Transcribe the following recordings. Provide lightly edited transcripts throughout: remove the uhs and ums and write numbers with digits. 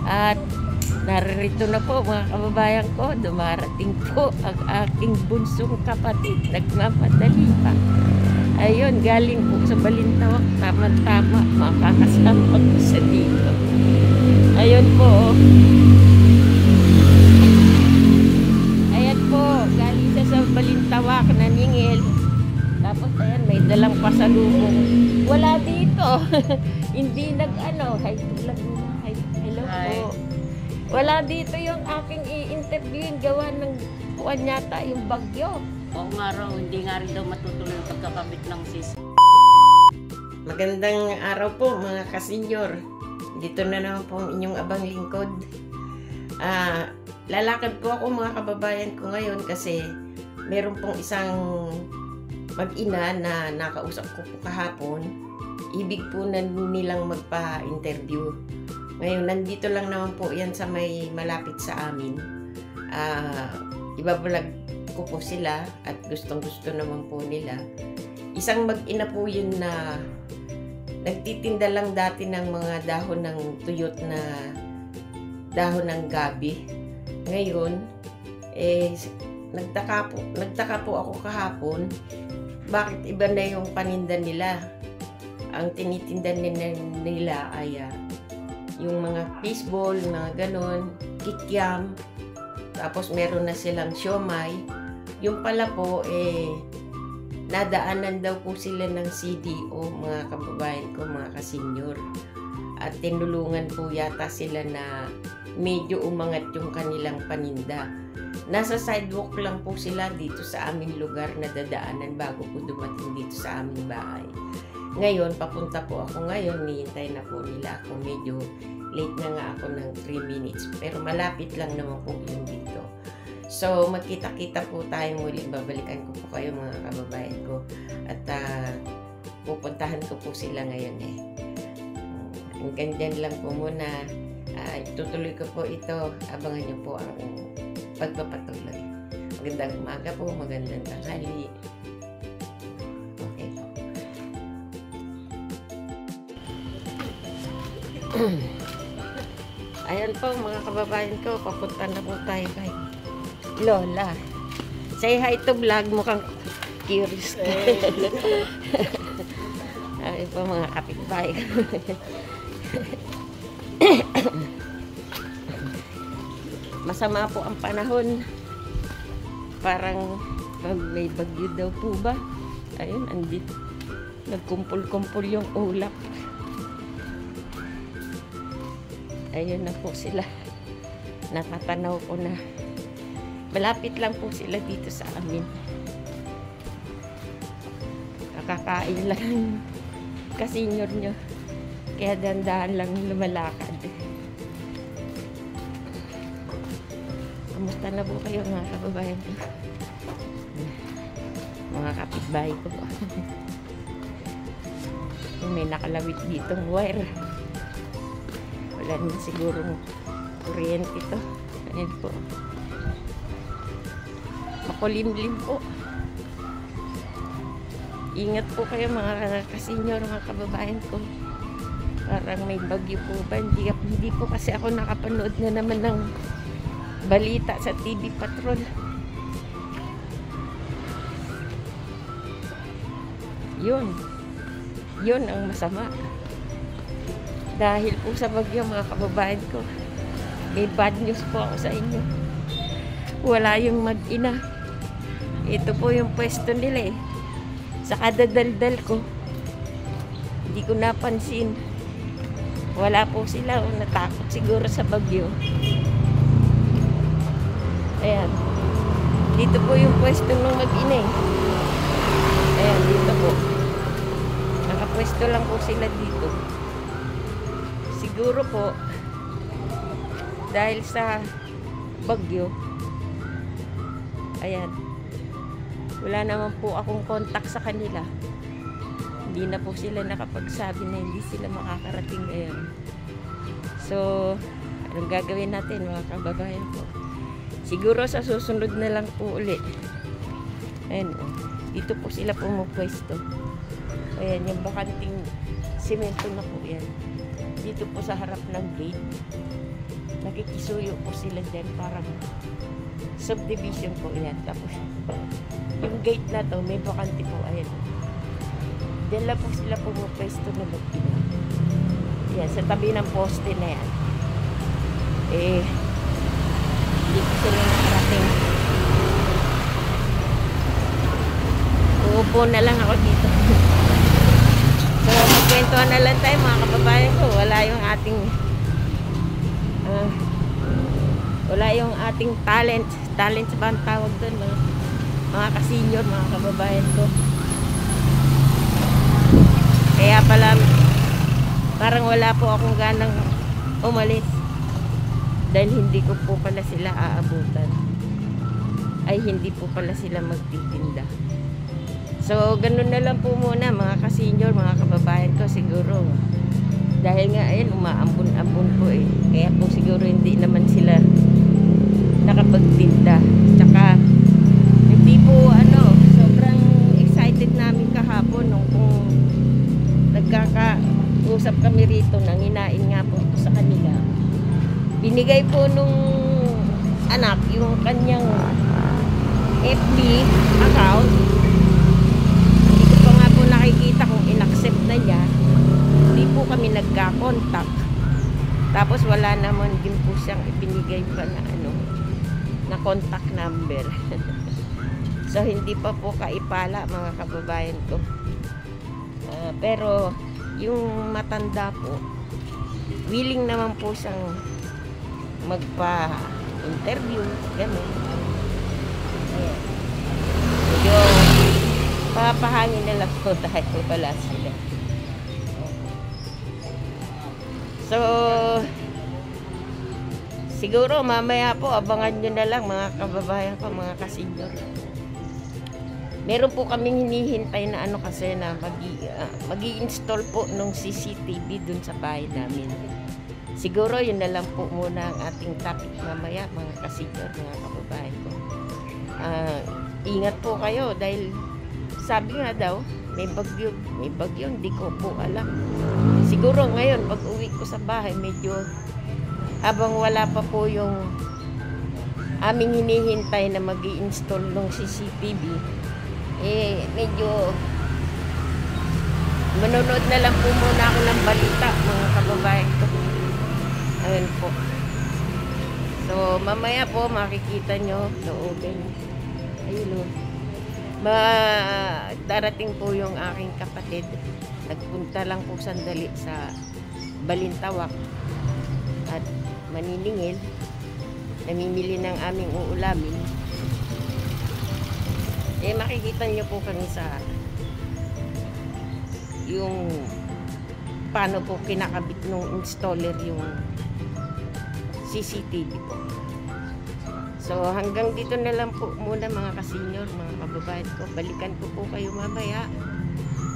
At narito na po mga kababayan ko, dumarating po ang aking bunsong kapatid, nagmamadali pa. Ayun, galing po sa Balintawak, tama-tama, makakasama ko sa dito. Ayun po, ayan po, galing siya sa Balintawak, naningil. Tapos ayan, may dalang pasalubong. Wala dito. Hindi nag-ano, hi, hello po. Wala dito yung aking i-interviewin, gawa ng kuwan yata yung bagyo. Oo nga raw, hindi nga rin daw matutuloy ang pagkakabit ng sis. Magandang araw po mga kasenyor. Dito na naman po ang inyong abang lingkod. Lalakad po ako mga kababayan ko ngayon kasi meron pong isang mag-ina na nakausap ko po kahapon. Ibig po na nilang magpa-interview. Ngayon, nandito lang naman po yan sa may malapit sa amin. Ibablog ko po sila at gustong-gusto naman po nila. Isang mag-ina po yun na nagtitinda lang dati ng mga dahon ng tuyot na dahon ng gabi. Ngayon, nagtaka po ako kahapon, bakit iba na yung paninda nila? Ang tinitinda nila ay yung mga fishball, mga ganon, kikiam, tapos meron na silang siomay. Yung pala po, nadaanan daw po sila ng CDO, mga kababayan ko, mga kasenyor. At tinulungan po yata sila na medyo umangat yung kanilang paninda. Nasa sidewalk lang po sila dito sa aming lugar na dadaanan bago po dumating dito sa aming bahay. Ngayon, papunta po ako ngayon, nihintay na po nila ako. Medyo late na nga ako ng 3 minutes. Pero malapit lang naman po yung dito. So, magkita-kita po tayo muli. Babalikan ko po kayo mga kababayan ko. At pupuntahan ko po sila ngayon Hanggang dyan lang po muna. Tutuloy ko po ito. Abangan niyo po ang pagpapatuloy. Magandang umaga po, magandang tanghali. Ayan po mga kababayan ko, papunta na po tayo kay Lola. Say hi to vlog, mukhang curious. Ayan po mga kapitbahay. Masama po ang panahon. Parang may bagyo daw po ba? Ayun, andito. Nagkumpul-kumpul yung ulap. Ayun na po sila. Natatanaw ko na. Malapit lang po sila dito sa amin. Nakakain lang kasenyor nyo. Kaya dandahan lang lumalakad. Kamusta na po kayo mga kababayan ko? Mga kapitbahay ko po. May nakalawit ditong wire. Wala na siguro kuryente ito. Ayan po. Makulimlim po. Ingat po kayo mga kasenyor, mga kababayan ko. Parang may bagyo po ba? Hindi po kasi ako nakapanood na naman ng balita sa TV Patrol. Yun ang masama. Dahil po sa bagyo mga kababayan ko, may bad news po ako sa inyo. Wala yung mag-ina. Ito po yung pwesto nila Sa kadadaldal ko, hindi ko napansin. Wala po sila natakot siguro sa bagyo. Ayan. Dito po yung pwesto ng mag-ina Ayan, dito po. Nakapwesto lang po sila dito. Siguro po dahil sa bagyo, ayan, wala naman po akong contact sa kanila. Hindi na po sila nakapagsabi na hindi sila makakarating ngayon. So, anong gagawin natin mga kababayan ko? Siguro sa susunod na lang po uli. Ayan, dito po sila pumupwesto. Ayan, yung bakanting simento na po yan. Dito po sa harap ng gate. Nakikisuyo po sila dyan, parang subdivision po yan. Tapos, yung gate na to, may bakante po, ayan. Diyan lang po sila pumupwesto na mag-ina. Yan, sa tabi ng poste na yan. Eh, hindi po sila nakarating. Uupo na lang ako dito. So, magkwentuhan na lang tayo mga kababayan ko. Wala yung ating talent. Talent ba ang tawag doon? Mga ka-senior, mga kababayan ko. Kaya pala, parang wala po akong ganang umalis. Dahil hindi ko po pala sila aabutan. Ay, hindi po pala sila magtitinda. So, ganun na lang po muna mga ka-senior, mga kababayan ko siguro. Dahil nga, ayun, umaambon-ambon po eh. Kaya po siguro hindi naman sila nakapagtinda. Tsaka, hindi po, sobrang excited namin kahapon nung kung nagkakausap kami rito, nanginain nga po ito sa kanila. Binigay po nung anak yung kanyang FB account. Hindi ko pa nga po nakikita kung in-accept na niya. Hindi po kami nagka-contact. Tapos wala naman din po siyang ibinigay pa na na contact number. So hindi pa po kaipala mga kababayan ko. Pero yung matanda po, willing naman po siyang magpa-interview, gano'n. Ayan. Medyo papahangin na lang po dahil wala sila. So, siguro mamaya po abangan nyo na lang mga kababayan ko, mga ka-senior. Meron po kaming hinihintay na kasi na mag-i-install po ng CCTV dun sa bahay namin. Siguro yun na lang po muna ang ating topic mamaya mga ka-senior, mga kababayan ko. Ingat po kayo dahil sabi nga daw may bagyo, hindi ko po alam. Siguro ngayon pag uwi ko sa bahay medyo habang wala pa po yung aming hinihintay na mag-i-install ng CCTV, medyo manonood na lang po muna ako ng balita mga kababayan ko. Ayun po. So mamaya po makikita nyo loobin. Ayun o. Darating po yung aking kapatid. Nagpunta lang po sandali sa Balintawak at maniningil. Namimili ng aming uulamin. Makikita nyo po kami sa yung paano po kinakabit ng installer yung CCTV po. So hanggang dito na lang po muna mga ka-senior, mga kababayan ko. Balikan ko po kayo mamaya.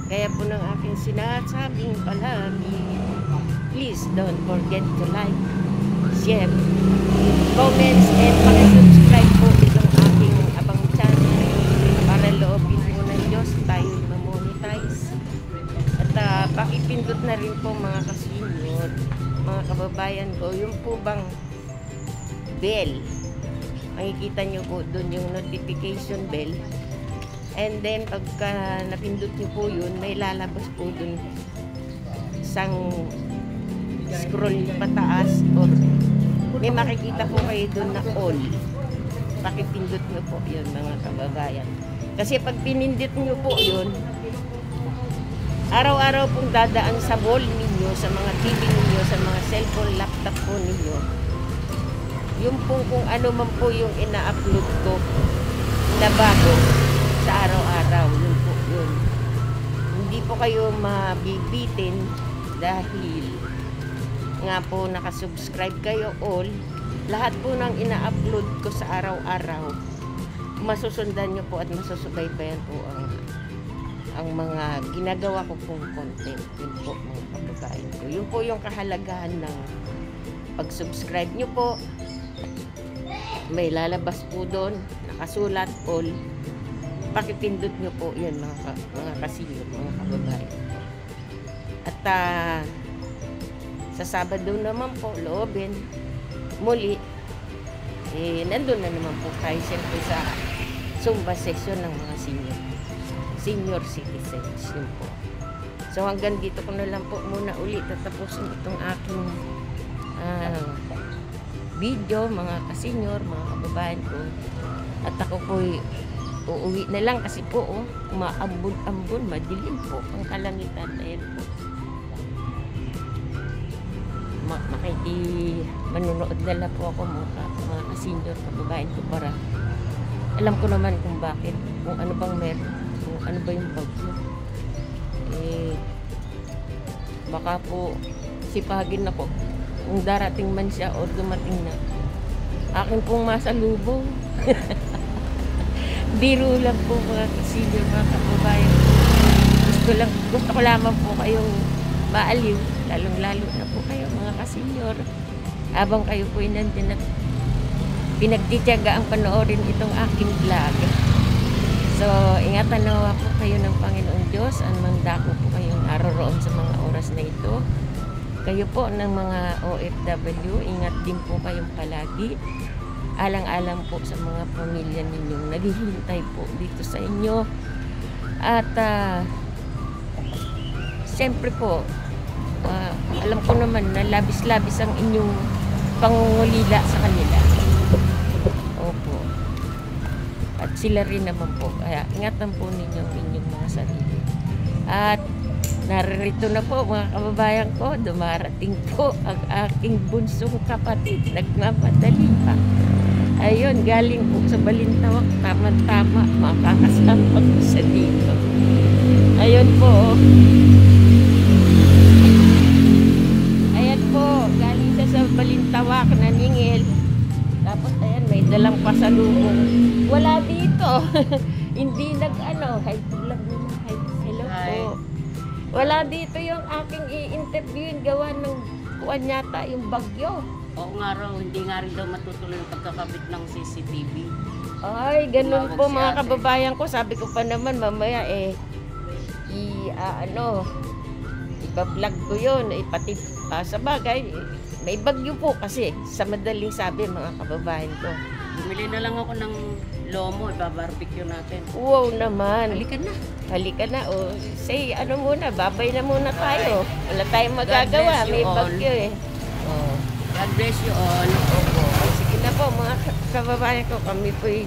Kaya po ng aking sinasabing palagi, please don't forget to like, share, comments, and paki-subscribe po itong aking abang channel para loobin po ng Diyos tayo ma-monetize. At pakipindot na rin po mga ka-senior, mga kababayan ko, yung po bang bell. Makikita nyo po doon yung notification bell. And then, pagka napindot nyo po yun, may lalabas po doon isang scroll pataas or may makikita po kayo doon na all. Pakipindot nyo po yun mga kababayan. Kasi pag pinindot nyo po yun, araw-araw pong dadaan sa wall ninyo, sa mga TV ninyo, sa mga cellphone, laptop po ninyo. Yung po kung ano man po yung ina-upload ko na bago sa araw-araw, yun po yun. Hindi po kayo mabibitin dahil nga po nakasubscribe kayo all. Lahat po ng ina-upload ko sa araw-araw, masusundan nyo po at masusubaybayan po ang mga ginagawa ko pong content. Yun po mga kababayan ko. Yun po yung kahalagahan ng pag-subscribe nyo po. May lalabas po doon, nakasulat all. Pakipindot nyo po yun mga ka-senior, mga kababayan. At sa Sabado naman po, loobin, muli, nandun na naman po tayo siyempre sa Zumba session ng mga senior citizens. Yun po. So hanggang dito ko na lang po muna ulit tatapusin itong aking video, mga kasenyor, mga kababayan ko. At ako po'y uuwi na lang kasi po maambon-ambon, madilim po ang kalangitan. Ayan po. Manunood na lang po ako mga kasenyor, kababayan ko, para alam ko naman kung bakit, kung ano bang meron, kung ano ba yung bagyo. Baka po sipagin ako kung darating man siya o dumating na. Akin pong masalubong. Biro lang po mga kasenyor, mga kababayan. Gusto ko lamang po kayong maaliw, lalong-lalo na po kayo mga kasenyor. Habang kayo po nandyan at pinagtitiyaga ang panoorin itong aking vlog. So, ingatan nawa po kayo ng Panginoon Diyos, ang mandako po kayong naroroon sa mga oras na ito. Kayo po ng mga OFW, ingat din po kayong palagi. Alang-alang po sa mga pamilya ninyong naghihintay po dito sa inyo. At siyempre po, alam ko naman na labis-labis ang inyong pangungulila sa kanila. Opo. At sila rin naman po. Kaya ingatan po ninyo ang inyong mga sarili. At naririto na po mga kababayan ko, dumarating po ang aking bunsong kapatid. Nagmamadali pa. Ayun, galing po sa Balintawak. Tama-tama, makakasama ko sa dito. Ayun po. Ayan po, galing siya sa Balintawak, naningil. Tapos ayan, may dalang pasalubong. Wala dito. Hindi hello Hi. po. Wala dito yung aking i-interviewin, gawa ng kuwan yata yung bagyo. Oo nga raw, hindi nga rin daw matutuloy ang pagkakabit ng CCTV. Ay, ganun Tumawag po si mga ate. kababayan ko. Sabi ko pa naman mamaya ipa-vlog ko yun. Pati sa bagay, may bagyo po kasi sa madaling sabi mga kababayan ko. Bumili na lang ako ng lomo, ibabarbecue natin. Wow naman. Halika na. Halika na. O, say, muna, babay na muna tayo. Wala tayong magagawa. bless you May all. bagyo eh. Oh. God bless you all. Opo. Sige na po mga kababayan ko. Kami po'y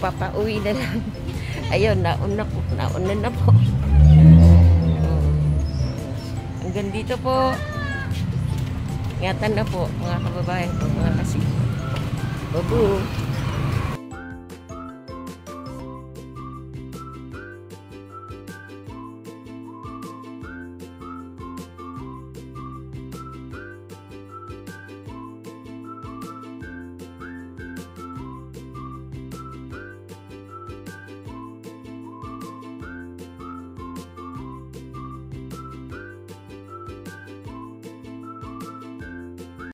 papauwi na lang. Ayun, nauna na po. Hanggang dito po. Ingatan na po mga kababayan ko, mga kasi. Babu.